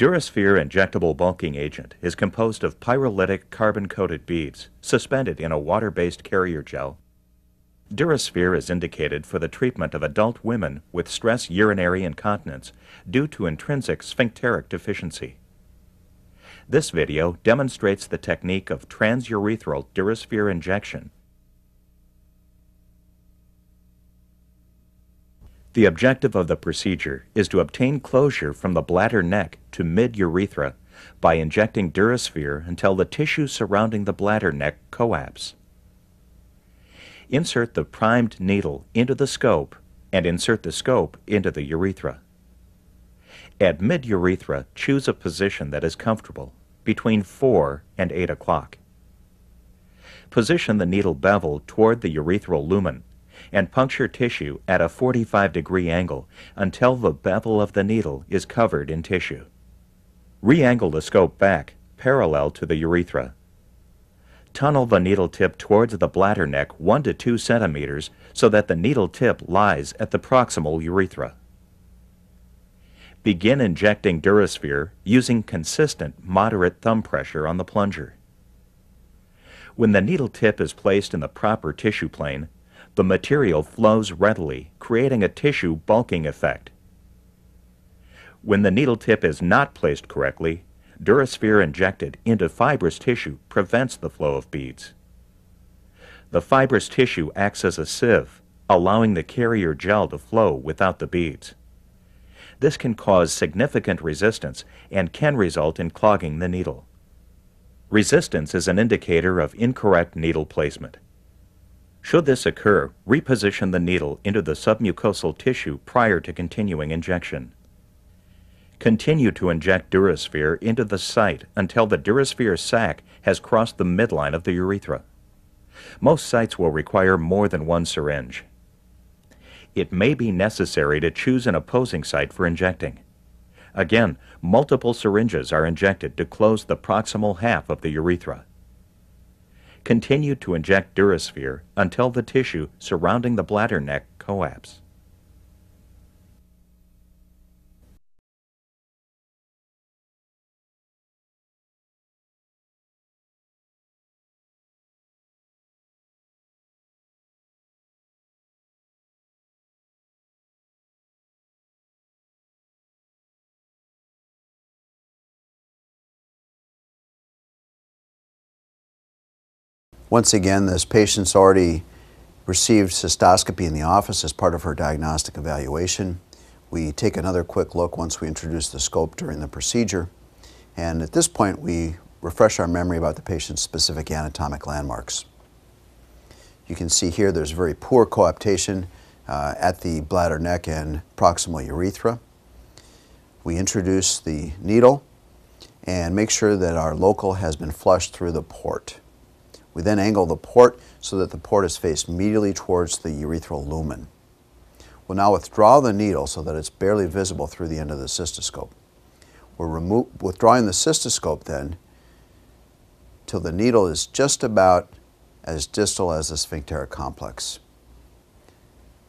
Durasphere injectable bulking agent is composed of pyrolytic carbon-coated beads suspended in a water-based carrier gel. Durasphere is indicated for the treatment of adult women with stress urinary incontinence due to intrinsic sphincteric deficiency. This video demonstrates the technique of transurethral Durasphere injection. The objective of the procedure is to obtain closure from the bladder neck to mid-urethra by injecting Durasphere until the tissue surrounding the bladder neck collapse. Insert the primed needle into the scope and insert the scope into the urethra. At mid-urethra, choose a position that is comfortable, between 4 and 8 o'clock. Position the needle bevel toward the urethral lumen and puncture tissue at a 45-degree angle until the bevel of the needle is covered in tissue. Re-angle the scope back, parallel to the urethra. Tunnel the needle tip towards the bladder neck 1 to 2 centimeters so that the needle tip lies at the proximal urethra. Begin injecting Durasphere using consistent, moderate thumb pressure on the plunger. When the needle tip is placed in the proper tissue plane, the material flows readily, creating a tissue bulking effect. When the needle tip is not placed correctly, Durasphere injected into fibrous tissue prevents the flow of beads. The fibrous tissue acts as a sieve, allowing the carrier gel to flow without the beads. This can cause significant resistance and can result in clogging the needle. Resistance is an indicator of incorrect needle placement. Should this occur, reposition the needle into the submucosal tissue prior to continuing injection. Continue to inject Durasphere into the site until the Durasphere sac has crossed the midline of the urethra. Most sites will require more than one syringe. It may be necessary to choose an opposing site for injecting. Again, multiple syringes are injected to close the proximal half of the urethra. Continue to inject Durasphere until the tissue surrounding the bladder neck collapse. Once again, this patient's already received cystoscopy in the office as part of her diagnostic evaluation. We take another quick look once we introduce the scope during the procedure. And at this point, we refresh our memory about the patient's specific anatomic landmarks. You can see here there's very poor coaptation at the bladder neck and proximal urethra. We introduce the needle and make sure that our local has been flushed through the port. We then angle the port so that the port is faced medially towards the urethral lumen. We'll now withdraw the needle so that it's barely visible through the end of the cystoscope. We're withdrawing the cystoscope then till the needle is just about as distal as the sphincteric complex.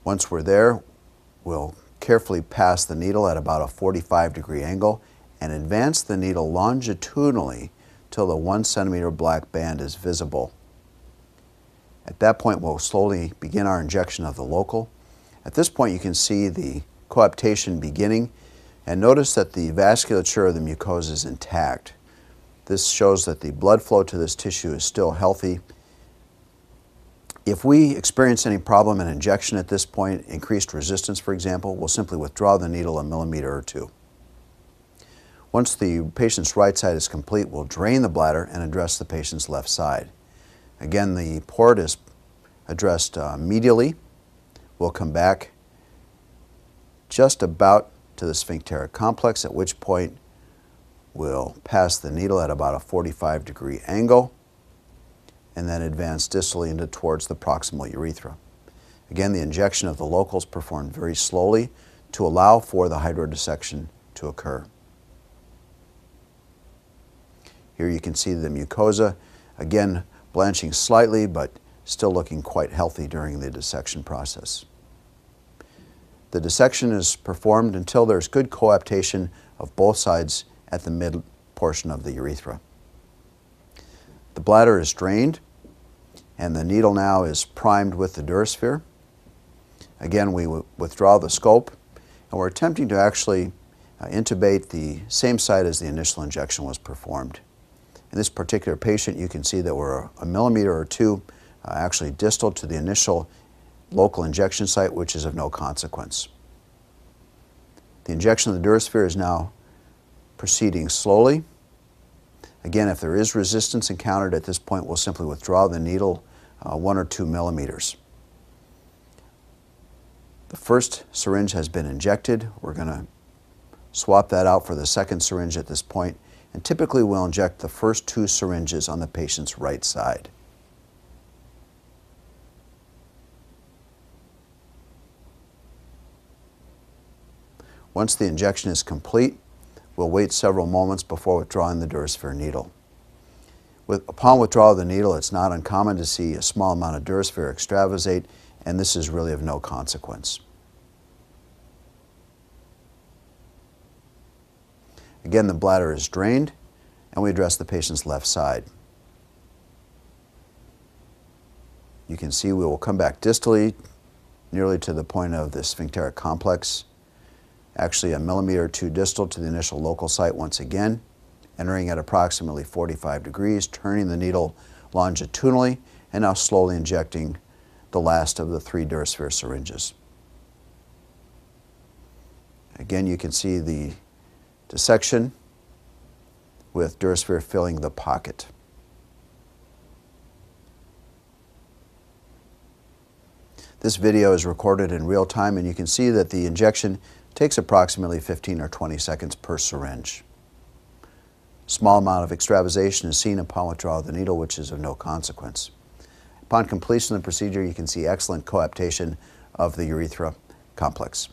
Once we're there, we'll carefully pass the needle at about a 45-degree angle and advance the needle longitudinally till the 1 centimeter black band is visible. At that point, we'll slowly begin our injection of the local. At this point, you can see the coaptation beginning, and notice that the vasculature of the mucosa is intact. This shows that the blood flow to this tissue is still healthy. If we experience any problem in injection at this point, increased resistance, for example, we'll simply withdraw the needle a millimeter or two. Once the patient's right side is complete, we'll drain the bladder and address the patient's left side. Again, the port is addressed medially. We'll come back just about to the sphincteric complex, at which point we'll pass the needle at about a 45-degree angle and then advance distally into towards the proximal urethra. Again, the injection of the local is performed very slowly to allow for the hydrodissection to occur. Here you can see the mucosa, again blanching slightly but still looking quite healthy during the dissection process. The dissection is performed until there's good coaptation of both sides at the mid portion of the urethra. The bladder is drained, and the needle now is primed with the Durasphere. Again, we withdraw the scope, and we're attempting to actually intubate the same site as the initial injection was performed. In this particular patient, you can see that we're a millimeter or two actually distal to the initial local injection site, which is of no consequence. The injection of the Durasphere is now proceeding slowly. Again, if there is resistance encountered at this point, we'll simply withdraw the needle 1 or 2 millimeters. The first syringe has been injected. We're going to swap that out for the second syringe at this point, and typically we'll inject the first 2 syringes on the patient's right side. Once the injection is complete, we'll wait several moments before withdrawing the Durasphere needle. Upon withdrawal of the needle, it's not uncommon to see a small amount of Durasphere extravasate, and this is really of no consequence. Again, the bladder is drained, and we address the patient's left side. You can see we will come back distally, nearly to the point of the sphincteric complex, actually a millimeter or 2 distal to the initial local site once again, entering at approximately 45 degrees, turning the needle longitudinally, and now slowly injecting the last of the 3 Durasphere syringes. Again, you can see the dissection with Durasphere filling the pocket. This video is recorded in real time, and you can see that the injection takes approximately 15 or 20 seconds per syringe. Small amount of extravasation is seen upon withdrawal of the needle, which is of no consequence. Upon completion of the procedure, you can see excellent coaptation of the urethra complex.